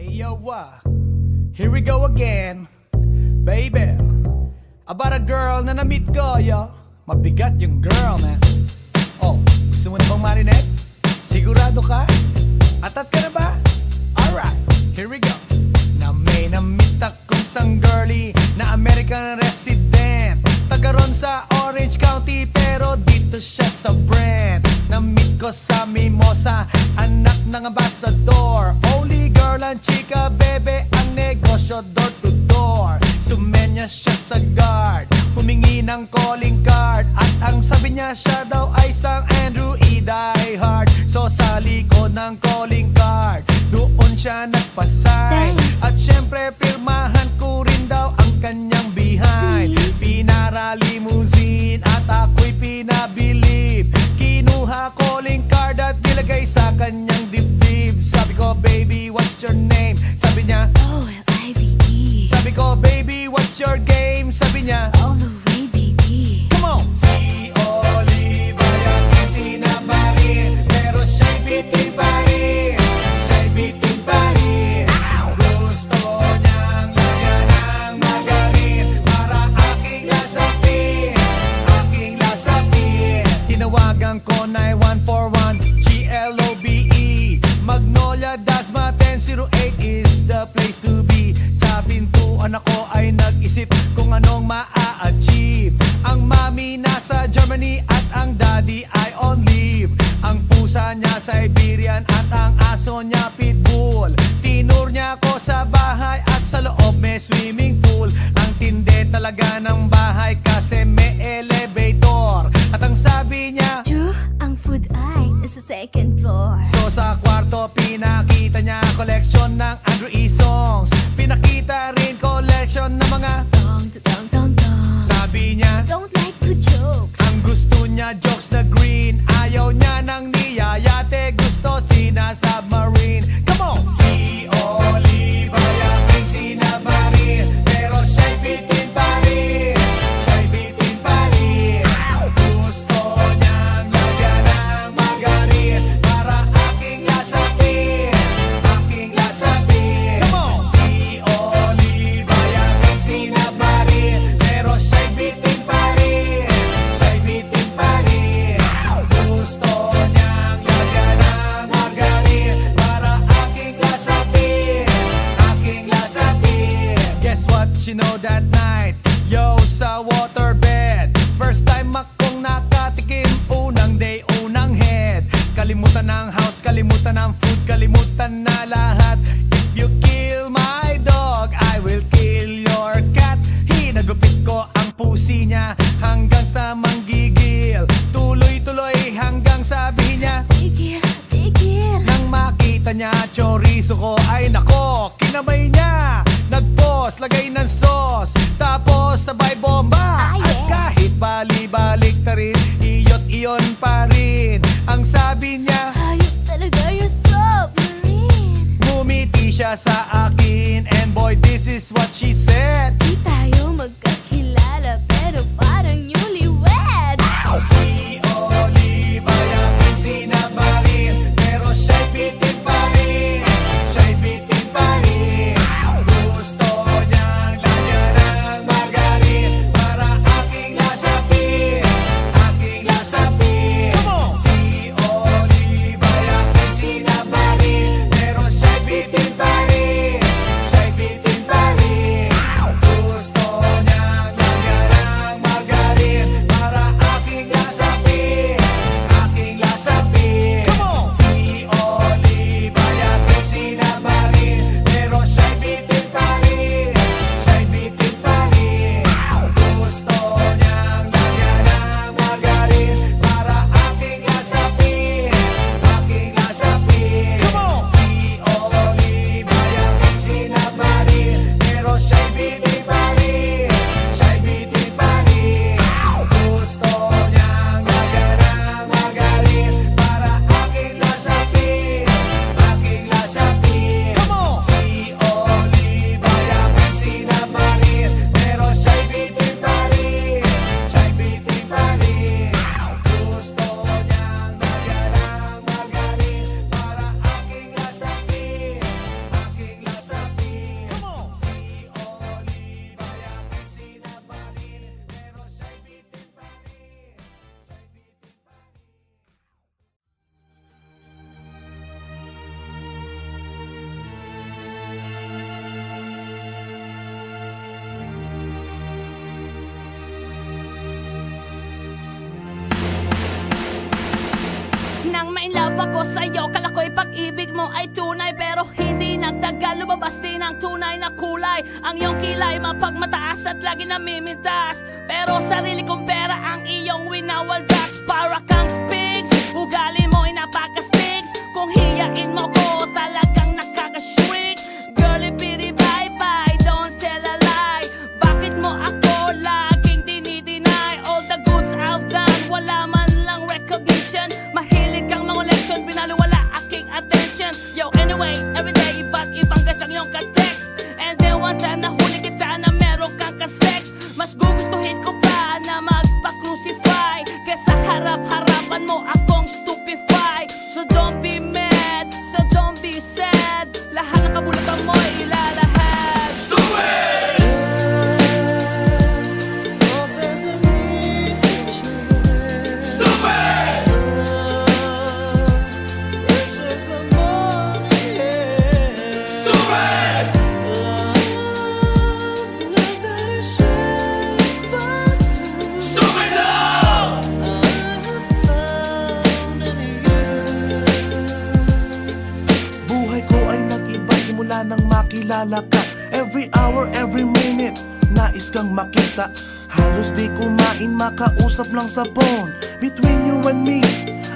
Yo, here we go again, baby. About a girl na na-meet ko, yo. Mabigat yung girl, man. Oh, gusto mo na bang marinig? Sigurado ka? Atat ka na ba? Alright, here we go. Na may na-meet akong isang girlie na American resident, taga ron sa Orange County, pero dito siya sa Brent. Na-meet ko sa Mimosa, anak ng ambassador. Only girl and chika, bebe, ang negosyo door to door. Sumenya siya sa guard, humingi ng calling card, at ang sabi niya siya daw ay sang Andrew E. Die Hard. So sa likod ng calling card, doon siya nagpasay. At syempre pirmahan ko rin daw ang kanyang behind. Pinara limousine at ako'y pinabilib. Kinuha calling card at nilagay sa kanyang dibdib. Sabi ko, baby, what's your name? Sabi niya, OLIVE. Sabi ko, baby, what's your game? Sabi niya, All the way, baby. come on! Si Olive ay aking sinabarin, pero siya'y bitin pa rin. Siya'y bitin pa rin. Gusto niyang lagyan ng magarin para aking lasapin, aking lasapin. Tinawagan ko 9141 GLOBE, Magnolia, Dasma 1008 is the place to be. Sa pintuan ako ay nag-isip kung anong maa-achieve. Ang mami nasa Germany at ang daddy ay on leave. Ang pusa niya Siberian at ang aso niya pitbull. Tinur niya ako sa bahay at sa loob may swimming pool. Ang tindi talaga ng bahay kasi may elevator. At ang sabi niya, True, ang food ay nasa second floor. so sa kwarto pinakita niya collection ng Andrew E. songs. Pinakita rin collection ng mga Dong, dong, dong, dong. sabi niya, Don't like good jokes. ang gusto niya jokes na green. Ayaw niya ng niyayate, gusto sina submarine. Come on! Si Olive ay aking sinabarin, pero siya'y bitin pa rin. Siya'y bitin pa rin. Gusto niyang lagyan ng magarin para aking lasapin, aking lasapin. Come on! Si Olive ay aking sinabarin, pero siya'y bitin pa rin. Siya'y bitin pa rin. Gusto niyang lagyan ng magarin para aking lasapin, aking lasapin. Guess what you know that night? Yo, sa waterbed, first time akong nakatikim. Unang day, unang head. Kalimutan ng house, kalimutan ng food, kalimutan na lahat. If you kill my dog, I will kill your cat. Hinagupit ko ang pusi niya hanggang sa manggigil. Tuloy-tuloy hanggang sabihin niya, Tigil, tigil. nang makita niya chorizo ko, ay nako, kinamay niya. Nag-pause, lagay ng sauce, tapos sabay bomba. Ah, yeah. At kahit bali-balik ta rin, iyot iyon pa rin. Ang sabi niya, Hayop talaga yung submarine. ngumiti siya sa akin, and boy, this is what she said. Di tayo magkakilala pero parang newlywed. Si Olive ay aking sinabarin, pero siya'y bitin pa rin. Siya'y bitin pa rin. Gusto niyang lagyan ng magarin para aking lasapin, aking lasapin. Come on! Si Olive ay aking sinabarin, pero siya'y bitin pa rin. Siya'y bitin pa rin. Gusto niyang lagyan ng magarin para aking lasapin, sa'yo. Kala ko'y pag-ibig mo ay tunay, pero hindi nagtagal, lumabas din ang tunay na kulay. Ang iyong kilay mapagmataas at lagi namimintas, pero sarili kong pera ang iyong winawaldas. Para kang spigs, ugali mo ay napaka-sticks. Kung hiyain mo ko, talagang nakaka-shrink. Girlie, bitty, bye-bye, don't tell a lie. Bakit mo ako laging dinideny? All the goods I've done, wala man lang recognition. Mahilig kang mga leksyon, pinaliwala aking attention. Yo, anyway, everyday iba't ibang guys ang iyong ka-text. And then one time nahuli kita na meron kang ka-sex. Mas gugustuhin ko pa na magpa-crucify kesa harap-harapan mo akong stupefy. So don't be mad, so don't be sad. Lahat ng kabulatan mo ilalahad. Stupid! Nang makilala ka, every hour, every minute, nais kang makita. Halos di kumain, makausap lang sa phone. Between you and me,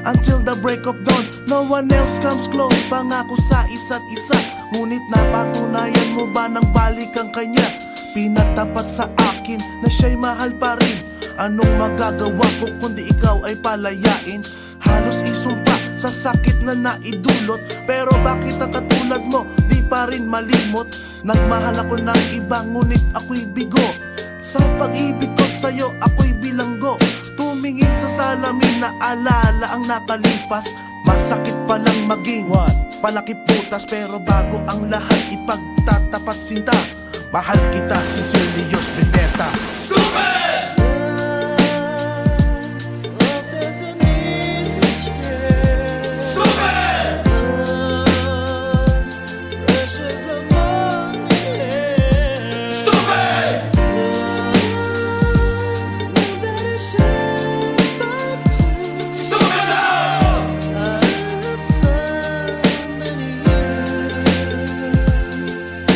until the break of dawn. No one else comes close, pangako sa isa't isa. Ngunit napatunayan mo ba nang balik ang kanya? Pinagtapat sa akin na siya'y mahal pa rin. Anong magagawa ko kundi ikaw ay palayain? Halos isumpa sa sakit na naidulot, pero bakit ang katulad mo di pa rin malimot? Nagmahal ako ng iba ngunit ako'y bigo. Sa pag-ibig ko sa'yo ako'y bilanggo. Tumingin sa salamin na alala ang nakalipas. Masakit palang maging palakip butas, pero bago ang lahat ipagtatapat sinta. Mahal kita, sincerely yours, Vendetta. Stupid!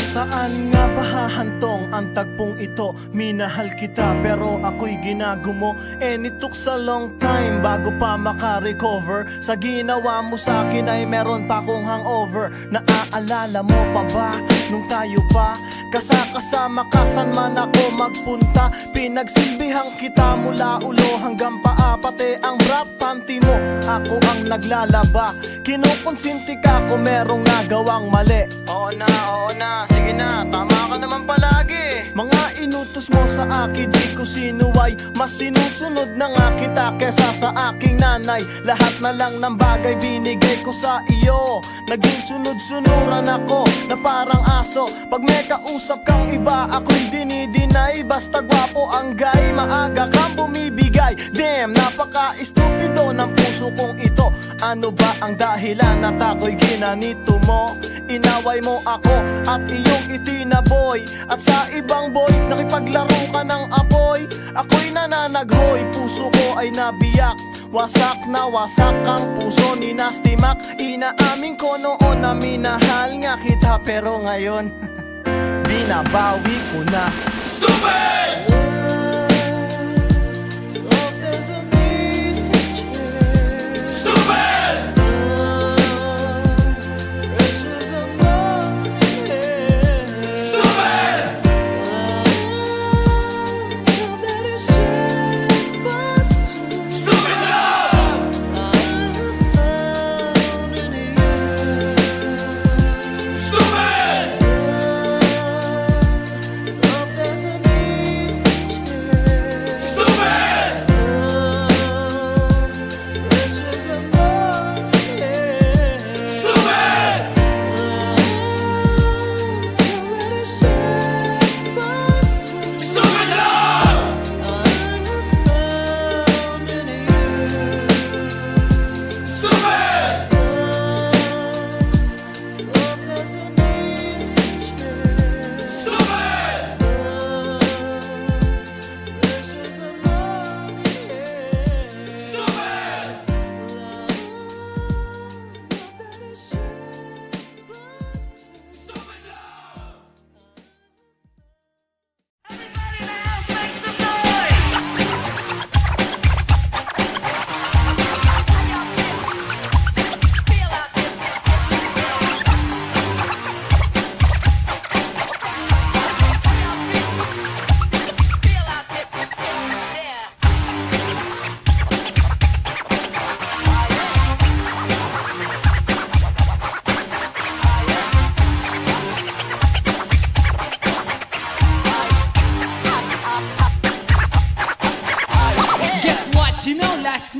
Saan nga ba hahantong ang tagpong ito? Minahal kita pero ako'y ginagumo. And it took a long time bago pa makarecover. Sa ginawa mo sa akin ay meron pa akong hangover. Naaalala mo pa ba nung tayo pa kasama ka saan man ako magpunta? Pinagsilbihang kita mula ulo hanggang paa, pati ang bra panty mo ako ang naglalaba. Kinukonsinti ka kung merong nagawang mali. Oo na, sige na, tama ka naman palagi. Mga inutos mo sa akin di ko sinuway. Mas sinusunod na nga kita kesa sa aking nanay. Lahat na lang ng bagay binigay ko sa iyo. Naging sunod-sunuran ako na parang aso. Pag may kausap kang iba ako'y dinidinay. Basta gwapo ang guy, maaga kang bumibigay. Damn, napaka-estupido ng puso kong ito. Ano ba ang dahilan at ako'y ginanito mo? Inaway mo ako at iyong itinaboy. At sa ibang boy, nakipaglaro ka ng apoy. Ako'y nananaghoy, puso ko ay nabiyak. Wasak na wasak ang puso ni Nasty Mac. Inaamin ko noon na minahal nga kita, pero ngayon binabawi ko na. Stupid!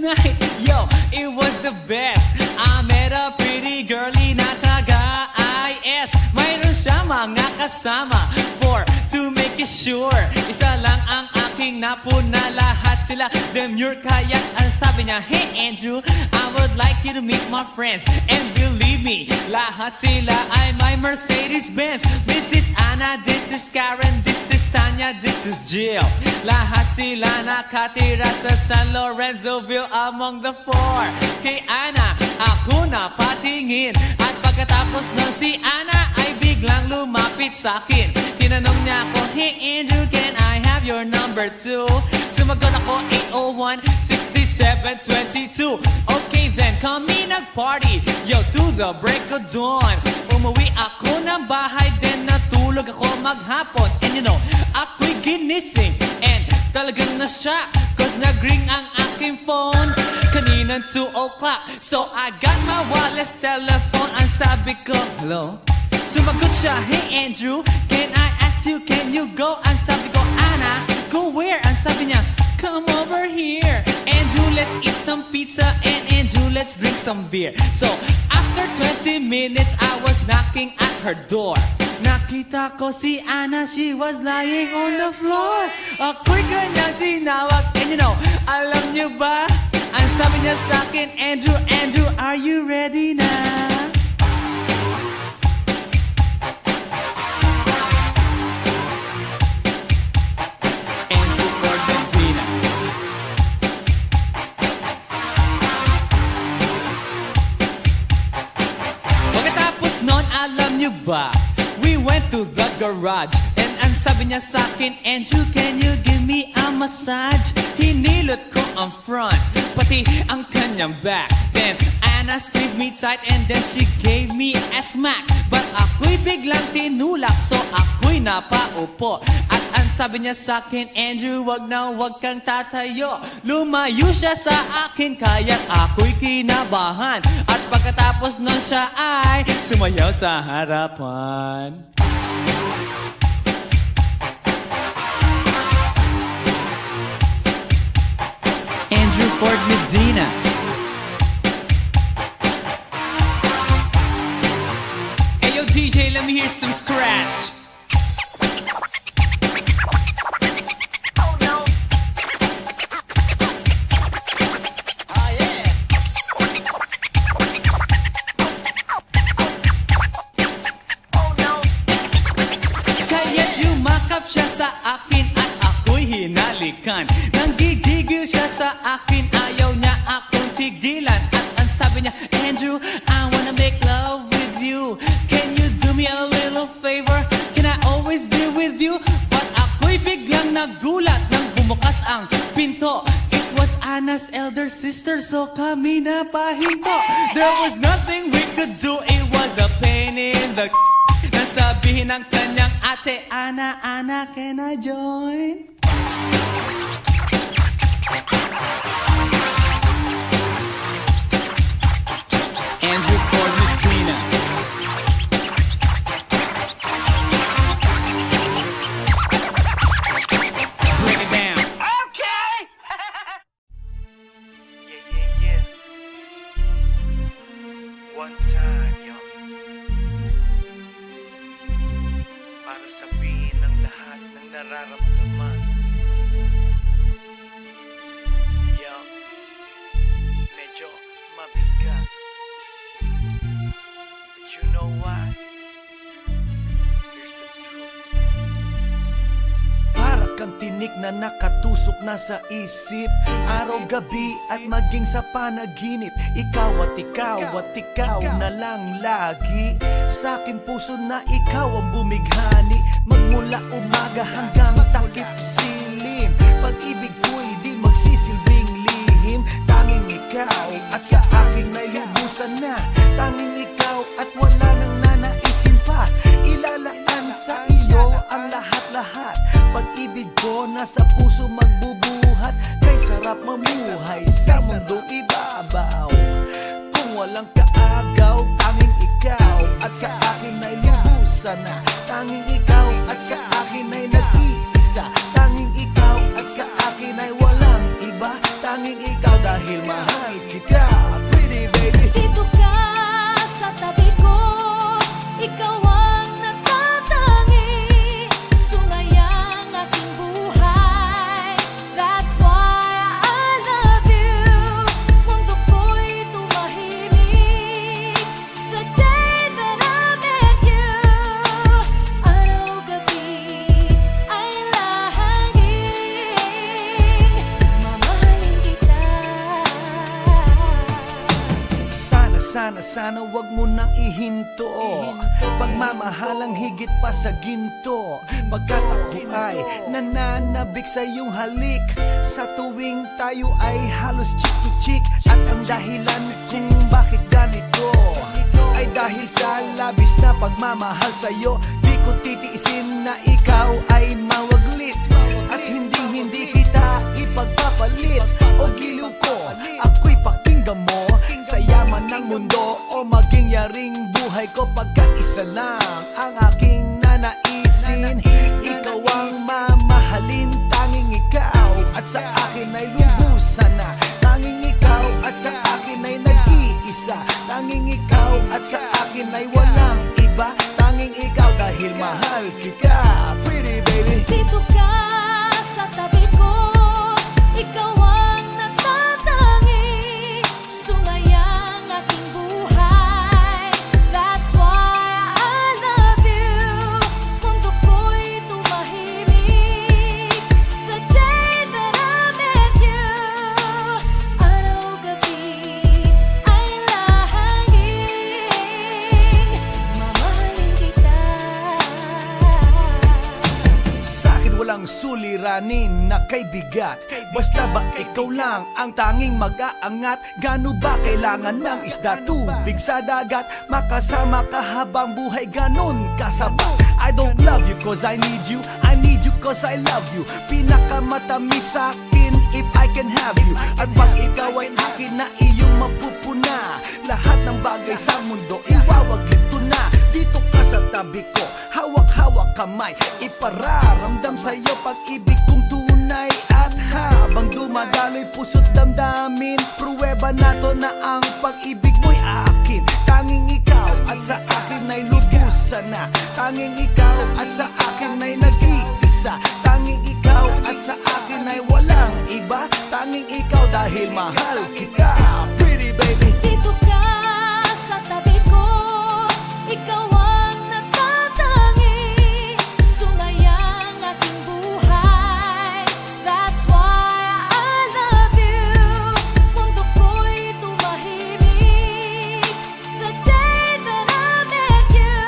night, yo, it was the best. I met a pretty girlie na taga-IS. Mayroon siya mga kasama to make it sure. Isa lang ang aking napuna, lahat sila demure. Kaya ang sabi niya, hey Andrew, I would like you to meet my friends. And believe me, lahat sila ay my Mercedes-Benz. This is Anna, this is Karen, this is Tanya, this is Jill. Lahat sila nakatira sa San Lorenzoville among the four. Kay Anna, ako na patingin. At pagkatapos nun si Anna ay biglang lumapit sa akin. Tinanong niya ako, hey Andrew, can I have your number too? Sumagot ako, 801-6722. Okay then, kami nag-party, yo, to the break of dawn. Umuwi ako ng bahay, then natulog ako maghapon. And you know, ako'y ginising, and talagang na-shock, cause nag-ring ang aking phone kaninang 2 o'clock. So I got my wireless telephone, ang sabi ko, hello? Sumagot siya, hey Andrew, can I ask you, can you go? Ang sabi ko, Anna, go where? Ang sabi niya, come over here. Andrew, let's eat some pizza, and Andrew, let's drink some beer. So after 20 minutes, I was knocking at her door. Nakita ko si Anna, she was lying on the floor. Ako'y kanyang tinawag, and you know, alam niyo ba? Ang sabi niya sa akin, Andrew, Andrew, are you ready na? Alam niyo ba, we went to the garage, and ang sabi niya sa akin, Andrew, can you give me a massage? Hinilot ko ang front, pati ang kanyang back. Then Anna squeezed me tight, and then she gave me a smack. But ako'y biglang tinulak, so ako'y napaupo. At ang sabi niya sa akin, Andrew, wag na wag kang tatayo. Lumayo siya sa akin, kaya't ako'y kinabahan. At pagkatapos nun siya ay sumayaw sa harapan. Andrew Ford Medina. Hey yo DJ, let me hear some scratch. Sa akin at ako'y hinalikan. Nanggigigil siya sa akin, ayaw niya akong tigilan. At ang sabi niya, Andrew, I wanna make love with you. Can you do me a little favor? Can I always be with you? But ako'y biglang nagulat nang bumukas ang pinto. It was Anna's elder sister, so kami na pahinto. There was nothing we could do, it was a pain in the nasabihin ng kanyang ate, Anna, Anna, can I join? Andrew Ford Medina. Bring it down. Okay! Yeah. One time, yo. Para sabihin ng lahat ng nararamdaman. Yo, medyo mabigat. But you know what? Here's the truth. Para kang tinik na nakatusok na sa isip, araw-gabi at maging sa panaginip. Ikaw at ikaw na lang lagi. Sa aking puso na ikaw ang bumighani. Magmula umaga hanggang takip silim. Pag-ibig ko'y di magsisilbing lihim. Tanging ikaw at sa aking nailubusan na. Tanging ikaw at wala nang nanaisin pa. Ilalaan sa iyo ang lahat-lahat. Pag-ibig ko nasa puso magbubuhat. Kay sarap mamuhay sa mundong ibabaw. Kung walang kaagaw, tanging ikaw at sa akin ay lubusan na. Tanging ikaw at sa akin ay nag-iisa. Tanging ikaw at sa akin ay walang iba. Tanging ikaw dahil mahal Sana wag mo nang ihinto, pagmamahalang higit pa sa ginto. Pagkat ako ay nananabik sa iyong halik, sa tuwing tayo ay halos chick to chick. At ang dahilan kung bakit ganito ay dahil sa labis na pagmamahal sa'yo. Di ko titiisin na ikaw ay mawaglit, at hindi kita ipagpapalit. O giliw ko, ako'y pakinggan mo, sa yaman ng mundo o maging yaring buhay ko. Pagkat isa lang ang aking nanaisin, ikaw ang mamahalin. Tanging ikaw at sa akin ay lubusan na. Tanging ikaw at sa akin ay nag-iisa. Tanging ikaw at sa akin ay walang iba. Tanging ikaw dahil mahal kita, pretty baby. Dito ka sa tabi ko, ikaw ang natatangi, sumayang aking buhay. That's why I love you. Mundo ko'y tumahimik the day that I met you. Araw-gabi ay lahangin, mamahalin kita. Sa'kin walang suliranin na kay bigat, basta ba ikaw lang ang tanging mag-aangat. Gano ba kailangan ng isda, tubig sa dagat? Makasama ka habang buhay, ganon kasabat. I don't love you cause I need you, I need you cause I love you. Pinakamatamis sa'kin if I can have you. At pag ikaw ay akin na iyong mapupuna, lahat ng bagay sa mundo iwawaglit ko na. Dito ka sa tabi ko, hawak-hawak kamay, ipararamdam sa'yo pag-ibig kong tunay. At habang dumadaloy puso't damdamin, pruweba na to na ang pag-ibig mo'y akin. Tanging ikaw at sa akin ay lubusan na. Tanging ikaw at sa akin ay nag-iisa. Tanging ikaw at sa akin ay walang iba. Tanging ikaw dahil mahal kita, pretty baby. Dito ka sa tabi ko, ikaw ang natatangi, sumayang aking buhay. That's why I love you. Mundo ko'y tumahimik the day that I met you.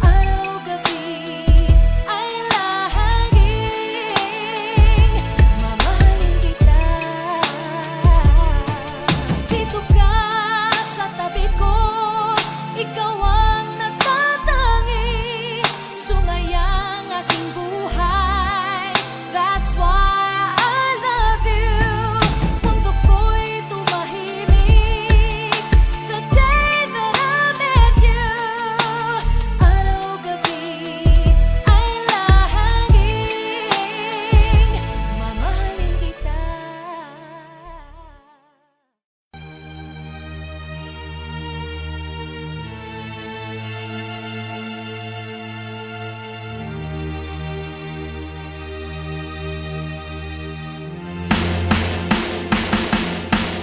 Araw-gabi ay lahangin, mamahalin kita. Dito ka sa tabi ko, ikaw ang natatangi, sumayang aking buhay. That's why I love you. Mundo ko'y tumahimik the day that I met you. Araw-gabi ay lahangin, mamahalin kita.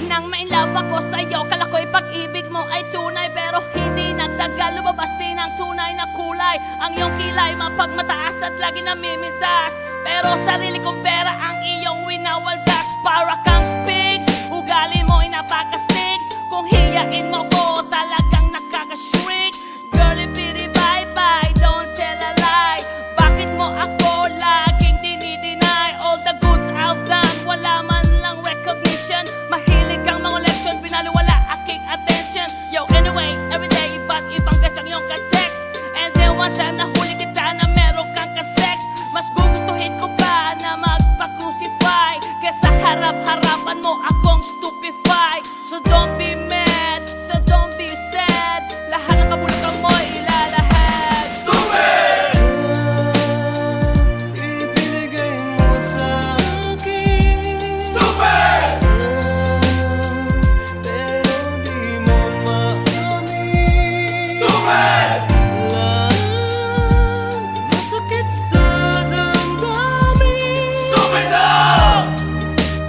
Nang ma-inlove ako sa'yo, kala ko'y pag-ibig mo ay tunay. Pero hindi nagtagal, lumabas din ang tunay na kulay. Ang iyong kilay mapagmataas at lagi namimintas, pero sarili kong pera ang iyong winawaldas. Para kang spigs, ugali mo'y napaka-sticks. Kung hiyain mo ko, talagang nakaka-shrink. Girlie, bitty, bye-bye, don't tell a lie. Bakit mo ako laging dinideny? All the goods I've done, wala man lang recognition. Mahilig kang mga leksyon, binaliwala aking attention. Yo, anyway, everyday, ba't ibang gas ang iyong ka-text? And then one time nahuli kita na meron kang ka-sex. Mas gugustuhin ko pa na magpa-crucify kesa harap-harapan mo akong stupefy. So don't be mad, so don't be sad, lahat ng kabulukan mo ilalahad. Stupid! Ibinigay mo sa akin, Stupid! pero di mo maamin. Stupid! Masakit sa damdamin, Stupid lang!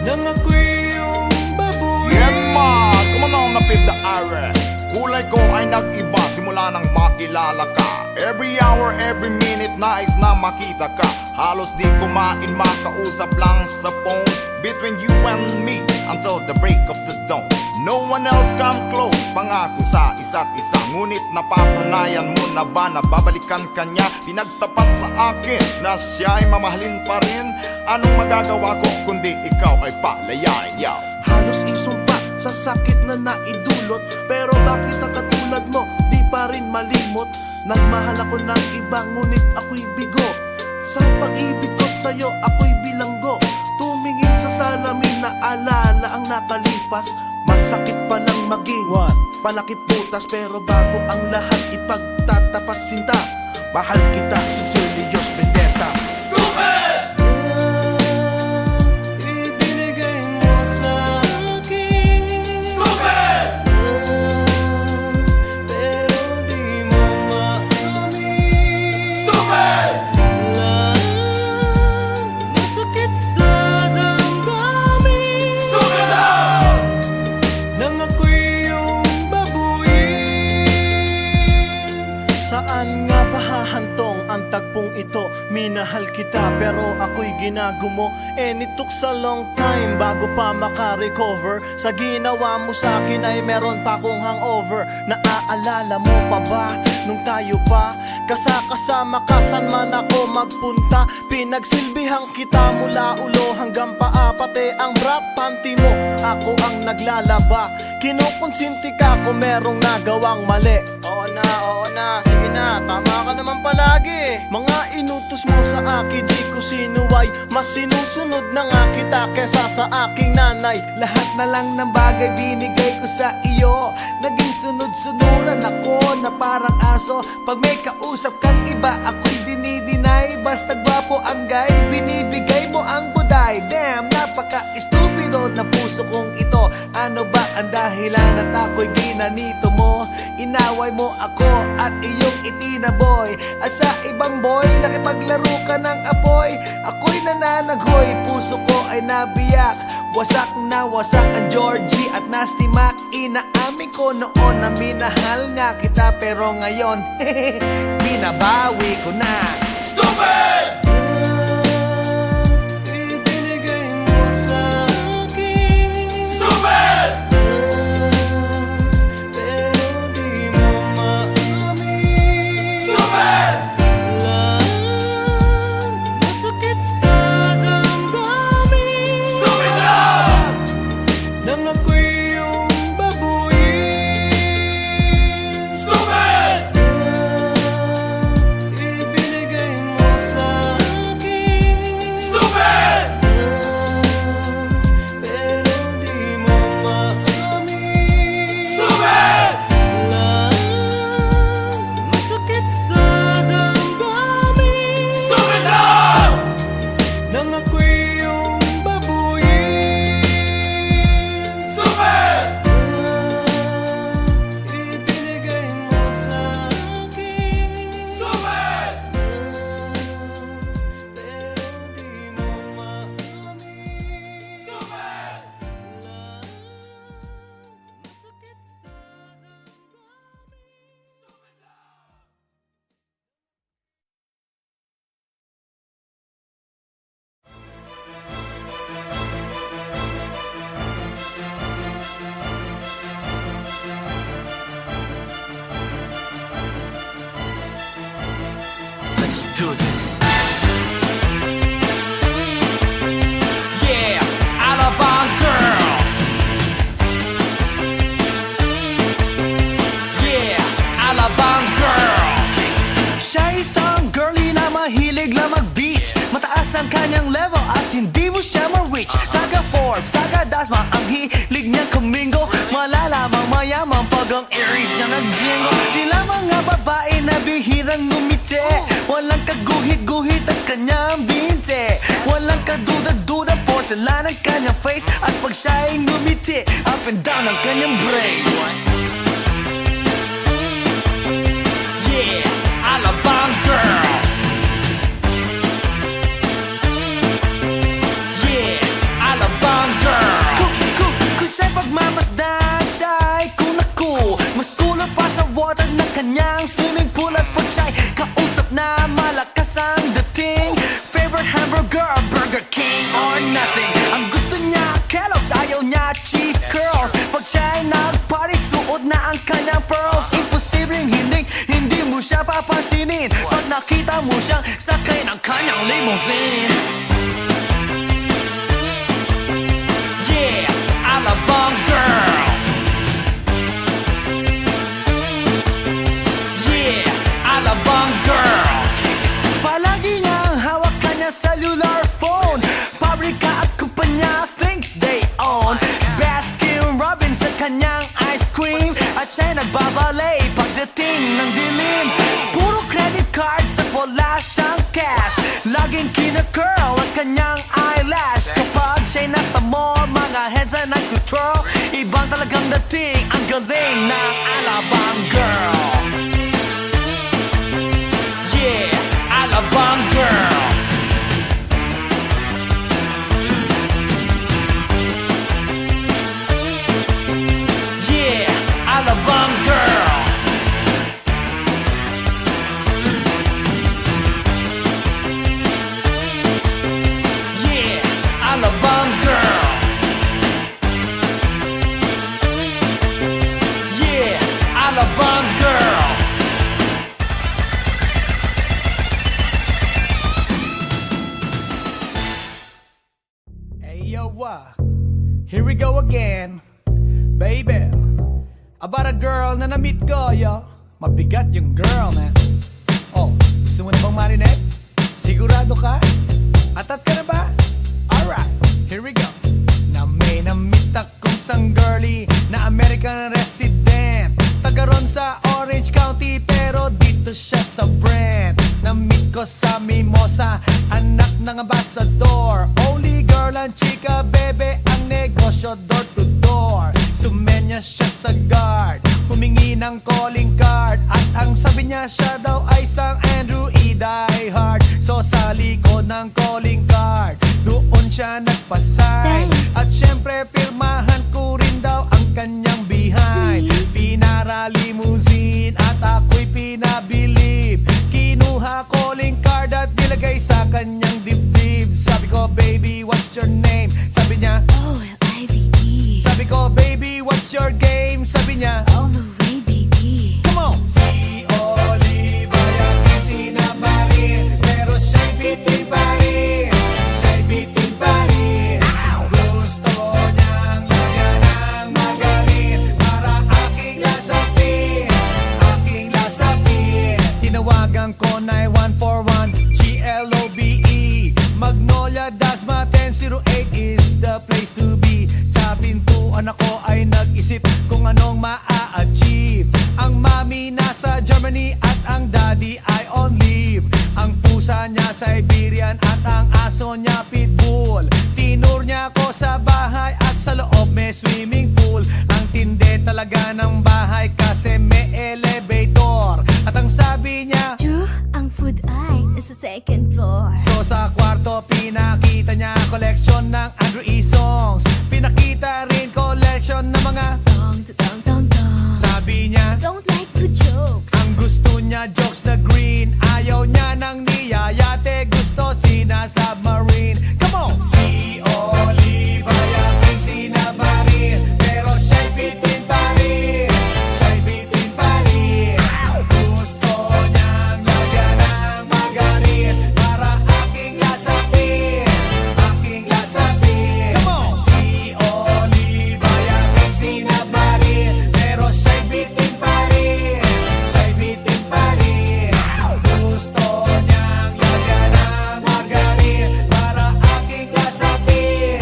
nang ako'y iyong baboy. Yeah man, come on na pit the air. Kulay ko ay nag-iba simula nang makilala ka. Every hour, every minute nais na makita ka. Halos di kumain, makausap lang sa phone. Between you and me until the break of the dawn. No one else come close, pangako sa isa't isa. Ngunit napatunayan mo na ba na babalikan kanya? Pinagtapat sa akin na siya ay mamahalin pa rin. Anong magagawa ko kundi ikaw ay palayain, yaw? Halos isumpa sa sakit na naidulot, pero bakit ang katulad mo di pa rin malimot? Nagmahal ako ng iba ngunit ako'y bigo. Sa pag-ibig ko sa'yo ako'y bilanggo. Tumingin sa salamin na alala ang nakalipas. Masakit pa lang maging panakit putas, pero bago ang lahat ipagtatapat sinta. Mahal kita, sincerely yours, Vendetta. Ito, minahal kita pero ako'y ginagumo. And it took a long time bago pa makarecover. Sa ginawa mo sa akin ay meron pa akong hangover. Naaalala mo pa ba nung tayo pa kasama ka saan man ako magpunta? Pinagsilbihan kita mula ulo hanggang paa, pati ang bra panty mo ako ang naglalaba. Kinukonsinti ka kung merong nagawang mali. Oo na, sige na, tama ka naman palagi. Mga inutos mo sa akin di ko sinuway, mas sinusunod na nga kita kesa sa aking nanay. Lahat na lang ng bagay binigay ko sa iyo. Naging sunod-sunuran ako na parang aso. Pag may kausap kang iba ako'y dinidinay. Basta gwapo ang guy, binibigay mo ang buday. Damn, napaka-estupido na puso kong ito. Ano ba ang dahilan at ako'y ginanito mo? Inaway mo ako at iyong itinaboy. At sa ibang boy, nakipaglaro ka ng apoy. Ako'y nananaghoy, puso ko ay nabiyak. Wasak na wasak ang Georgie at Nasty Mac. Inaamin ko noon na minahal nga kita, pero ngayon, binabawi ko na. Stupid! Let's do this. Yeah, Alabang girl. Yeah, Alabang girl. Siya isang girlie na mahilig lang mag-beach. Mataas ang kanyang level at hindi mo siya ma-reach. Taga Forbes, taga Dasma, ang hilig niyang kumingo. Malalamang mayaman pag ang Aries niya nag-jingo. Sila mga babae na bihirang ngumiti. Walang kaguhit-guhit ang kanyang binte. Walang kaduda-duda porcelain ang kanyang face. At pag siya'y ngumiti, up and down ang kanyang brain. Yeah, Alabang girl. Yeah, Alabang girl. Kung siya'y pagmamasdan, siya'y kunaku. Mas kulot pa sa water ng kanyang swimming pool. At pag siya'y kausap na malakas ang dating, favorite hamburger, Burger King or nothing. Ang gusto niya Kellogg's, ayaw niya cheese curls. Pag siya'y mo siyang sakay ng kanyang limousine. Yeah, Alabang girl. Yeah, Alabang girl. Palagi niyang hawak kanya cellular phone. Pabrika at kumpanya thinks they own. Baskin Robbins sa kanyang ice cream. At siya'y nagbabalay pagdating ng dilim. Puro credit cards at wala siyang cash. Laging kina-curl ang kanyang eyelash. Kapag siya'y nasa mall, mga heads ay nag-twirl. Ibang talagang dating, ang galing ng Alabang girl. Yeah, Alabang girl. Yeah, Alabang girl. Yeah, Alabang girl. Yeah, Alabang girl. Hey yo, here we go again, baby. About a girl na na-meet ko, yo. Mabigat yung girl, man. Oh, gusto mo na bang marinig? Sigurado ka? Atat ka na ba? Alright, here we go. Na may na-meet akong isang girlie na American resident. Taga ron sa Orange County pero dito siya sa Brent. Na-meet ko sa Mimosa, anak ng ambassador. Only girl and chika, bebe, ang negosyo door to door. Sumenya siya sa guard, humingi ng calling card. At ang sabi niya siya daw ay isang Andrew E. Die Hard. So sa likod ng calling card, doon siya nagpasay. At syempre pirmahan ko rin daw ang kanyang behind. Pinara limousine at ako'y pinabilib. Kinuha calling card at nilagay sa kanyang dibdib. Sabi ko, baby, what's your name? Sabi niya, OLIVE. sabi ko, baby, what's your game? Sabi niya, All the way, baby. come on! Si Oliva yaking sinabarin, pero siya'y bitin pa rin. Siya'y bitin pa rin. Gusto niyang lagyan ng magarin para aking lasapin, aking lasapin. Tinawagan ko 9141 GLOBE. Magnolia, Dasma 1008 is the place to be. Sa pintuan ako ay nag-isip kung anong ma-achieve. Ang mami nasa Germany at ang daddy ay on leave. Ang pusa niya Siberian at ang aso niya Pitbull. Tinur niya ako sa bahay at sa loob may swimming pool. Ang tindi talaga ng bahay kasi may elevator. At ang sabi niya, True, ang food ay nasa second floor. so sa kwarto pinakita niya collection ng Andrew E. songs. Pinakita rin collection ng mga Dong, dong, dong, dong. sabi niya. Don't like good jokes. Ang gusto niya jokes na green. Ayaw niya ng niyayate. Gusto sina-submarine. Come on! Si Oliva yaking sinabarin, pero siya'y bitin pa rin. Siya'y bitin pa rin. Gusto niyang lagyan ng magarin para aking lasapin, aking lasapin. Come on! Si Oliva yaking sinabarin, pero siya'y bitin pa rin. Siya'y bitin pa rin. Gusto niyang lagyan ng magarin para aking lasapin,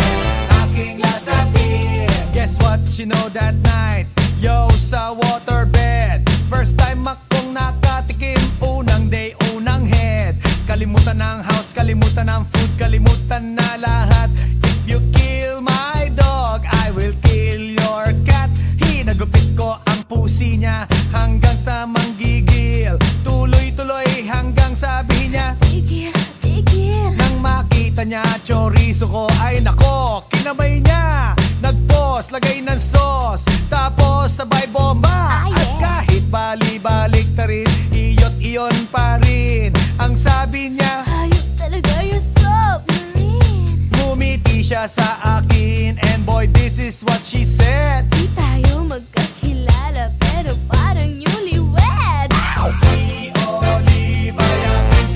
aking lasapin. Guess what you know that night? Yo, sa waterbed, first time akong nakatikim. Unang day, unang head. Kalimutan ng house, kalimutan ng food, kalimutan na lahat. If you kill my dog, I will kill your cat. Hinagupit ko ang pusi niya hanggang sa manggigil. Tuloy-tuloy hanggang sabi niya, Tigil, tigil. nang makita niya chorizo ko, ay nako, kinamay niya. Nag-pause, lagay ng sauce, tapos sabay bomba. Ah, yeah. At kahit bali-balik ta rin, iyot-iyon pa rin. Ang sabi niya, Hayop talaga yung submarine. ngumiti siya sa akin. And boy, this is what she said. Di tayo magkakilala pero parang newlywed. Si Oliva yaking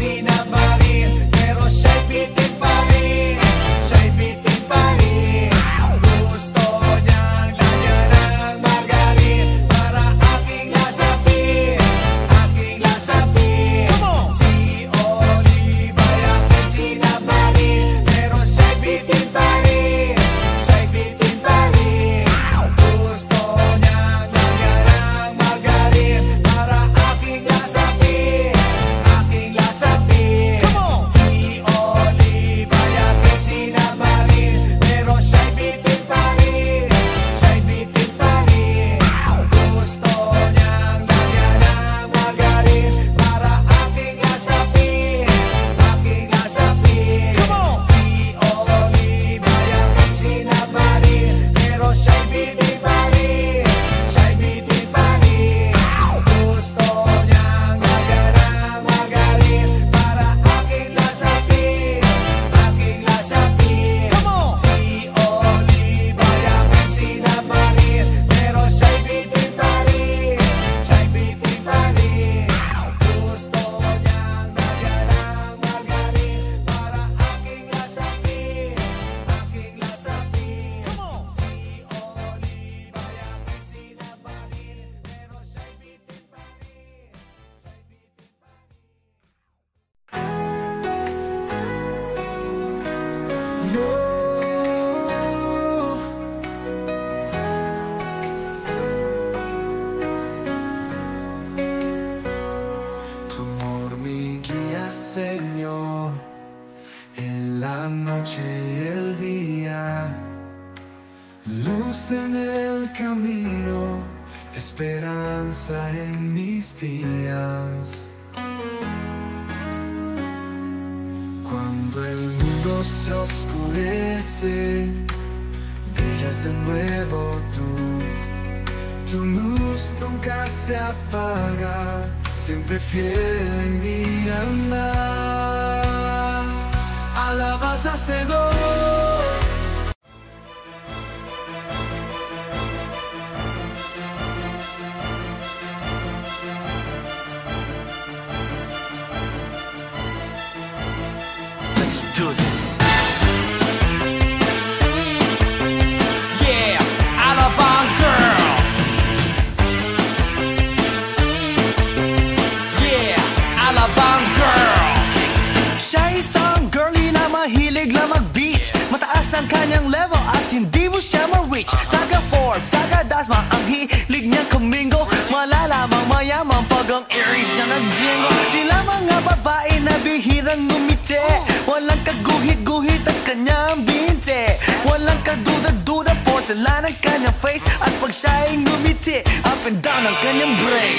Señor, en la noche y el día, luz en el camino, esperanza en mis días. Cuando el mundo se oscurece, brillas de nuevo tu luz nunca se apaga, siempre fiel en mi andar. Alabanzas te doy. Let's do this. Yeah, Alabang girl. Yeah, Alabang girl. Siya isang girlie na mahilig lang mag-beach. Mataas ang kanyang level at hindi mo siya ma-reach. Taga Forbes, taga Dasma, ang hilig niyang kamingo. Malalamang mayaman pag ang Aries niya nag-jingle. Sila mga babae na bihirang ngumiti, walang kaguhit-guhit at kanyang binte. Walang kaduda-duda, porcelain ang kanyang face. At pag siya ay ngumiti, up and down ang kanyang brain.